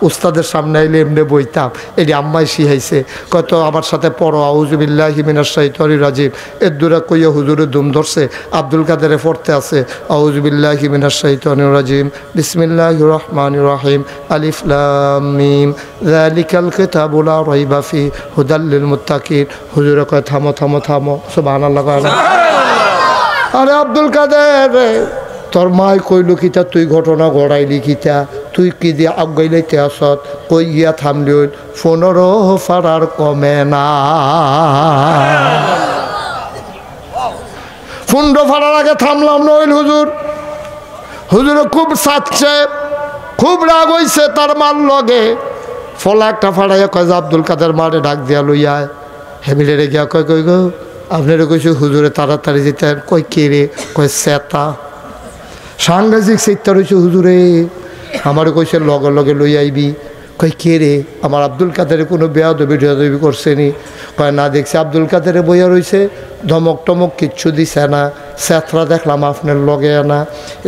উস্তাদের সামনে আইলে এমনি বইতাম, এটি আম্মাই শিখাইছে। কত আমার সাথে পড়ো আউযু বিল্লাহি মিনাশ শাইতানির রাজিম, এর দূরে কইয়া হুজুরে দুম ধরছে। আব্দুল কাদেরে পড়তে আছে আউযু বিল্লাহি মিনাশ শাইতানির রাজিম বিসমিল্লাহির রহমানির রহিম আলিফ লাম মিম যালিকাল কিতাবু লা রাইবা ফি হুদাল লিল মুত্তাকিন। হুজুরে কয় থামো থামো থামো, সুবহানাল্লাহ কয় না। আরে আব্দুল কাদের, তোর মায় কইল কিতা, তুই ঘটনা ঘটাইলি কিতা, তুই কি দিয়ে আগাইলাইতে আসত, কই গিয়া থামলি 15 ফারার কমে না। 15 ফারার আগে থামলাম না। ওইল হুজুর, হুজুরে খুব সাচ্ছে, খুব রাগ হইছে তার মার লগে। ফলা একটা ফাড়াইয়া কয় যে আব্দুল কাদের মারে ডাক দিয়া লইয়ায়। হেমিলে রে গিয়া কয় কই গো আপনারা কইছে হুজুরে তাড়াতাড়ি যেতেন। কই কে রে? কয় সেতা। সাংঘাতিক চিৎকার হয়েছে হুজুরে, আমারও কইছে লগে লগে লই আইবি। কই কে রে? আমার আব্দুল কাদের কোনো বেয়াদবি টেয়াদবি করছে নি? কয় না, দেখছি আব্দুল কাদেরে বইয়া রয়েছে, ধমক টমক কিচ্ছু দিছে না, স্যাথরা দেখলাম আপনার লগে আনা।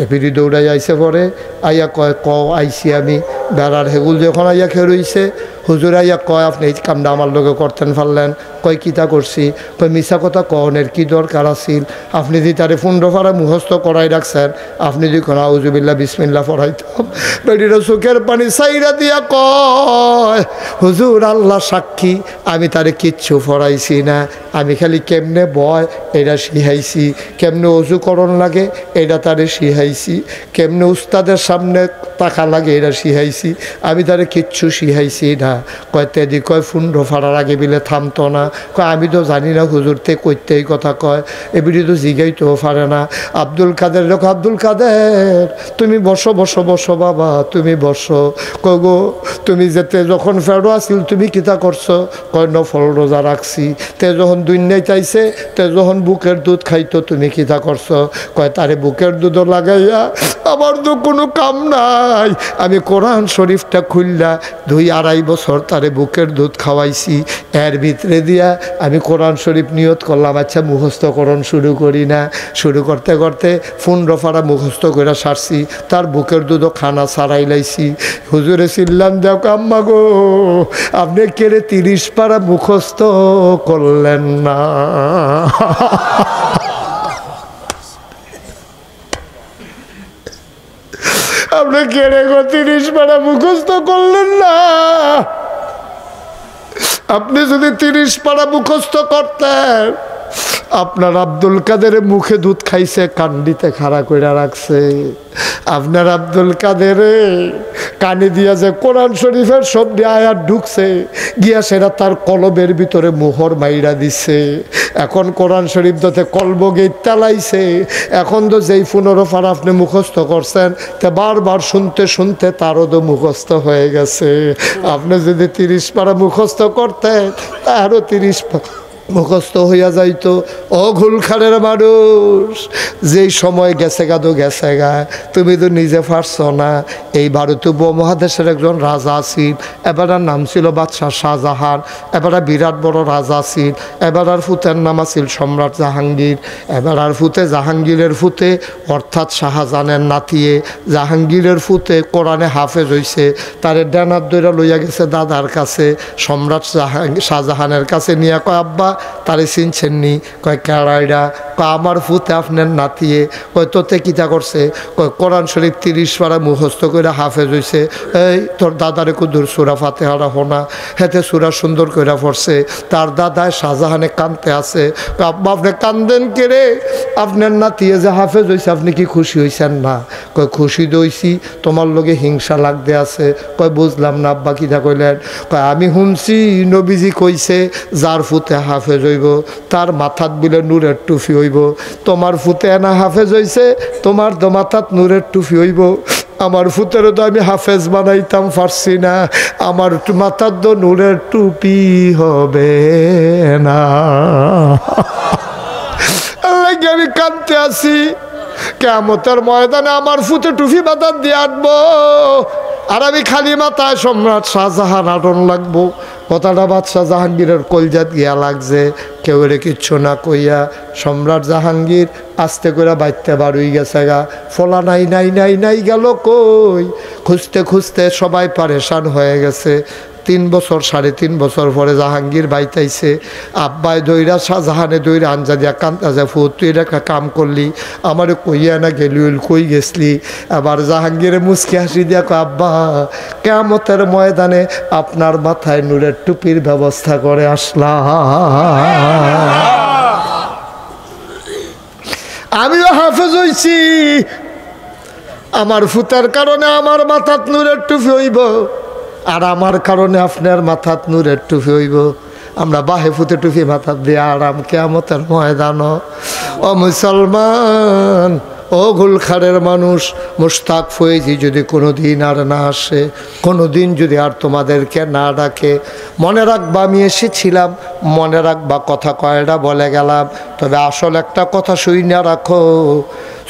এপিডি দৌড়াই আইসে পরে আইয়া কয় ক আইসি আমি বেড়ার হেগুল যখন আইয়া খেয়ে রইছে। হুজুর আইয়া কয় আপনি এই কামটা আমার লগে করতেন পারলেন? কয় কিতা করছি? কয় মিশা কথা কনের কি দরকার আছিল? আপনি যদি তারে 15 ফারা মুখস্থ করাই রাখছেন, আপনি যদি কোনো আউযুবিল্লাহ বিসমিল্লাহ পড়াইতাম। বেটিরা চোখের পানি সাইরা দিয়া কয় হুজুর আল্লাহ সাক্ষী, আমি তারে কিচ্ছু পড়াইছি না, আমি খালি কেমনে বয় এটা শিখাইছি, কেমনে অজু করণ লাগে এটা তারে শিখাইছি, কেমনে উস্তাদের সামনে টাকা লাগে এটা শিখাইছি, আমি তারে কিচ্ছু শিখাইছি না। কয় তেদি কয় 15 ফাড়ার আগে বিলে থামতো না। কয় আমি তো জানি না হুজুর, তে কইতে এই কথা কয়, এবিডি তো জিগাইতেও পারে না। আব্দুল কাদের দেখো, আব্দুল কাদের তুমি বসো বসো বসো বাবা, তুমি বসো। কয় গো তুমি যেতে যখন ফেরো আসিল তুমি কিতা করছো? কয় নফল রোজা রাখছি। তে যখন দুনিয়ায় চাইছে, তে যখন বুকের দুধ খাইতো তুমি কিতা করছো? কয় তারে বুকের দুধও লাগাইয়া আমার তো কোনো কাম নাই, আমি কোরআন শরীফটা খুললা 2-2.5 বছর তারে বুকের দুধ খাওয়াইছি। এর ভিতরে দিয়া আমি কোরআন শরীফ নিয়ত করলাম আচ্ছা মুখস্থকরণ শুরু করি না। শুরু করতে করতে 15 ফারা মুখস্থ করে সারছি, তার বুকের দুধও খানা ছাড়াই লাইছি। হুজুরে চিল্লাম দেখ আম্মা গো আপনি কেড়ে 30 পারা মুখস্থ করলেন না? আপনি কেড়ে গো 30 পারা মুখস্থ করলেন না? আপনি যদি 30 পারা মুখস্থ করতেন, আপনার আব্দুল কাদের মুখে দুধ খাইছে, কান্ডিতে খাড়া করে রাখছে। আপনার আব্দুল কাদের কানে দিয়া যে কোরআন শরীফের শব্দ আয়াত ঢুকছে গিয়া সেটা তার কলবের ভিতরে মোহর মাইরা দিছে। এখন কোরআন শরীফ দতে কলব গেট চালাইছে। এখন তো যেই 15 ফারা আপনি মুখস্থ করছেন, তে বারবার শুনতে শুনতে তারও তো মুখস্থ হয়ে গেছে। আপনি যদি 30 পারা মুখস্থ করতেন, তারও 30 মুখস্থ হইয়া যাইতো। ও ঘুলখানের মানুষ, যেই সময় গেছে গা তো গেছে গা, তুমি তো নিজে পারছো না। এই ভারতীয় উপমহাদেশের একজন রাজা ছিল, এবার নাম ছিল বাদশাহ শাহজাহান। এবার বিরাট বড় রাজা ছিল। এবার ফুতের নাম আছিল সম্রাট জাহাঙ্গীর। এবার ফুতে জাহাঙ্গীরের ফুতে অর্থাৎ শাহজাহানের নাতিয়ে জাহাঙ্গীরের ফুতে কোরআনে হাফেজ হইছে। তারে ডানার দইরা লইয়া গেছে দাদার কাছে, সম্রাট শাহজাহানের কাছে নিয়ে কয় আব্বা তারে চিনছেন নি? কয় কেড়াইরা? কয় আমার ফুতে আপনার নাতিয়ে। কয় তোতে কিতা করছে? কয় কোরআন শরীফ 30 পারা মুখস্থ করে হাফেজ হইছে। এই তোর দাদারে কুদুর সুরা ফাতেহারা হোনা, হেতে সুরা সুন্দর করে পড়ছে। তার দাদায় শাহজাহানে কানতে আছে। আব্বা আপনি কান্দেন কে রে? আপনার নাতিয়ে যে হাফেজ হইছে আপনি কি খুশি হইছেন না? কয় খুশি দইছি, তোমার লগে হিংসা লাগতে আছে। কয় বুঝলাম না আব্বা কিতা কইলেন? কয় আমি শুনছি নবীজি কইছে যার ফুতে হাফেজ হইব তার মাথাত বিলে নূরের টুফি হইব। তোমার ফুতে না হাফেজ হইছে, তোমার তো মাথাত নূরের টুফি হইব। আমার ফুতেরও তো আমি হাফেজ বানাইতাম পারছি না, আমার মাথার তো নূরের টুপি হবে না। আমি কাঁদতে আসি, কিয়ামতের ময়দানে আমার ফুতে টুপি মাথার দিয়ে আনবো, আর আমি খালি মাথায় সম্রাট শাহজাহান আটন লাগবো। কথাটা বাদশাহ জাহাঙ্গীরের কলজাত গিয়া লাগছে। কেউ রে কিচ্ছু না কইয়া সম্রাট জাহাঙ্গীর আস্তে করে বাইতে বাড়ুই গেছে গা। ফলা নাই নাই নাই নাই গেল কই, খুঁজতে খুঁজতে সবাই পারেশান হয়ে গেছে। 3 বছর 3.5 বছর পরে জাহাঙ্গীর বাইতাইছে। আব্বাই দইরা শাহজাহানে দইরা আঞ্জা দিয়া কান্তাছে, ফুত তুই একটা কাম করলি, আমারে কইয়া না গেলি, কই গেছলি? আবার জাহাঙ্গীরে মুচকি হাসি দিয়া কয়, আব্বা কিয়ামতের ময়দানে আপনার মাথায় নূরের টুপির ব্যবস্থা করে আসলাম। আমিও হাফেজ হইছি, আমার ফুতের কারণে আমার মাথাত নূরের টুপি হইব, আর আমার কারণে আপনার মাথাত নূরের টুপি হইব। আমরা বাহে ফুতে টুপি মাথাত দিয়ে আরাম কিয়ামতের ময়দান। ও মুসলমান, ও গুলখারের মানুষ, মুশতাক ফয়েজি যদি কোনো দিন আর না আসে, কোনো দিন যদি আর তোমাদেরকে না ডাকে, মনে রাখবা আমি এসেছিলাম, মনে রাখবা কথা কয়টা বলে গেলাম। তবে আসল একটা কথা শুইনা রাখো,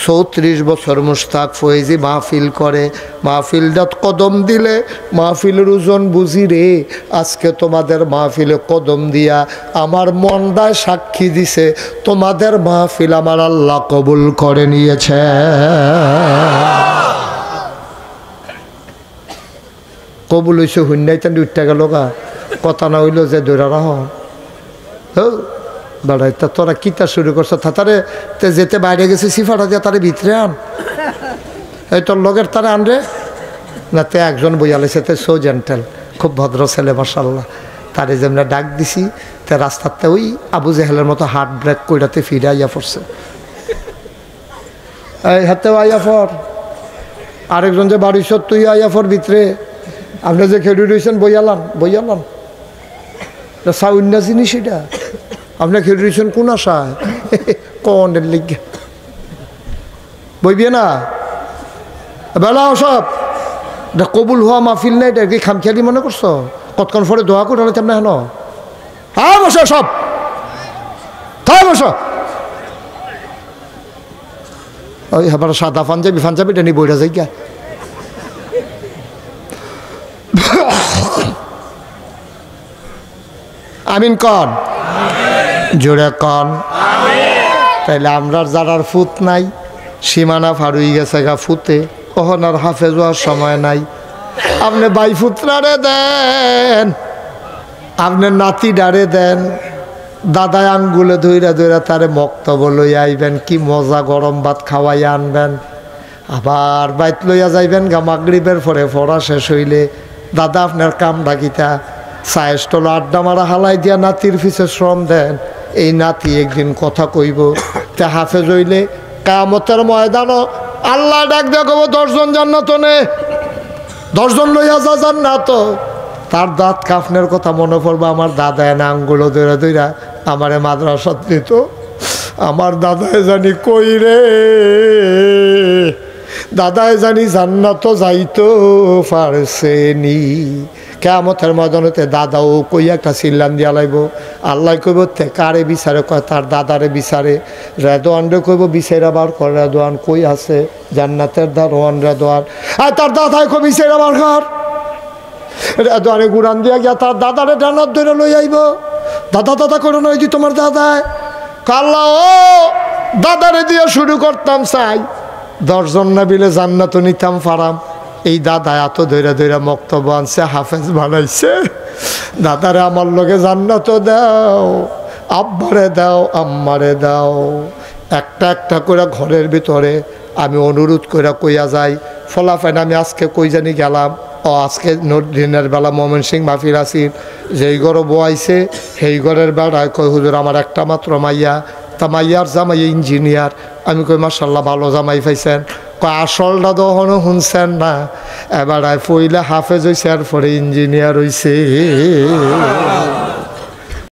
34 বছর মুশতাক ফয়েজি মাহফিল করে, মাহফিলটা কদম দিলে মাহফিলের ওজন বুঝি রে। আজকে তোমাদের মাহফিলে কদম দিয়া আমার মনটায় সাক্ষী দিছে, তোমাদের মাহফিল আমার আল্লাহ কবুল করে নিয়েছে। কবুল হইছে হুন্নাইতেন উঠতে গেল গা, কথা না হইল যে দৌড়া রাহ বেড়াই। তা তোরা কিতা শুরু করছো? তারে তে যেতে বাইরে গেছে সিফাটা দিয়ে তারে ভিতরে আন, এই তোর লগের তারে আন রে না। তে একজন বইয়ালেছে, তে সো জেন্টেল, খুব ভদ্র ছেলে মাশাআল্লাহ। তারে যেমন ডাক দিছি, তে রাস্তাতে ওই আবু জেহেলের মতো হার্ট ব্রেক কইরাতে ফিরে আইয়া পড়ছে। এই হাতেও আইয়া ফর, আরেকজন যে বাড়ি সত তুই আইয়া ফর ভিতরে, আপনি যে খেড়ি রয়েছেন বইয়ালান বইয়ালান, সাউন্না জিনিস এটা। আপনার খেড়ি রয়েছেন কোন আশায়? কনের লিগে বইবে না বেলা সব এটা কবুল হওয়া মাহফিল নাই, এটা কি খামখেয়ালি মনে করছো? কতক্ষণ পরে দোয়া করে হলে তেমন হেন হ্যাঁ বসো সব তাই বসো। ওই আবার সাদা ফাঞ্জাবি এটা নিয়ে বইরা যাই গা। আমিন কন, জোরে কন। তাইলে আমরা যারার ফুত নাই, সীমানা ফারুই গেছে গা ফুতে, কখন আর হাফেজ হওয়ার সময় নাই। আপনি বাই ফুতরারে দেন, আপনি নাতি ডারে দেন, দাদায় আঙ্গুলে ধইরা ধইরা তারে মক্তব লইয়া আইবেন, কি মজা গরম ভাত খাওয়াইয়া আনবেন। আবার বাইত লইয়া যাইবেন গা মাগরিবের পরে পড়া শেষ হইলে, দাদা আপনার কাম ডাকিতা চায়েস্টল আড্ডা মারা হালাই দিয়া নাতির পিছে শ্রম দেন। এই নাতি একদিন কথা কইব, তে হাফেজ হইলে কিয়ামতের ময়দানও আল্লাহ ডাক দিয়া কব 10 জন জান্নাত নে, 10 জন লইয়া যা জান্নাত। তার দাঁত কাফনের কথা মনে পড়বে, আমার দাদা এনে আঙ্গুলো দৈরা দৈরা আমারে মাদ্রাসাত নিত, আমার দাদায় জানি কই রে, দাদায় জানি জান্নাত যাইতো পারছেনি। কিয়ামতের ময়দানেতে দাদাও কই একটা চিল্লান দিয়া লাইব, আল্লাহ কইব তে কারে বিচারে, কয় তার দাদারে বিচারে। রেদওয়ান রে কইব বিচারা বার কর, রেদওয়ান কই আছে? জান্নাতের দারোয়ান রেদওয়ান। আর তার দাদায় কই বিচারা বার কর, রেদওয়ানে গুড়ান দিয়া গিয়া তার দাদারে ডানত ধরে লই আইব। দাদা দাদা করে নয় যে তোমার দাদায় কাল্লা, ও দাদারে দিয়ে শুরু করতাম চাই, 10 জন না বিলে জান্নাত নিতাম ফারাম। এই দাদা এত ধৈরা ধৈরা মক্তব্য আনছে, হাফেজ বানাইছে। দাদারে আমার লগে জান্নাত দাও, আব্বারে দাও, আম্মারে দাও। একটা একটা করে ঘরের ভিতরে আমি অনুরোধ করে কইয়া যাই, ফলাফেন আমি আজকে কই জানি গেলাম, ও আজকে দিনের বেলা ময়মনসিংহ মাহফিল আসির, যেই ঘরে বয়াইছে সেই ঘরের বেড়ায় কই হুজুর আমার একটা মাত্র মাইয়া, তা মাইয়ার জামাই ইঞ্জিনিয়ার। আমি কই মাশাআল্লাহ ভালো জামাই পাইছেন। কয় আসলটা তখনও শুনছেন না, এবার পইলে হাফেজ হয়েছে আর পরে ইঞ্জিনিয়ার হয়েছে।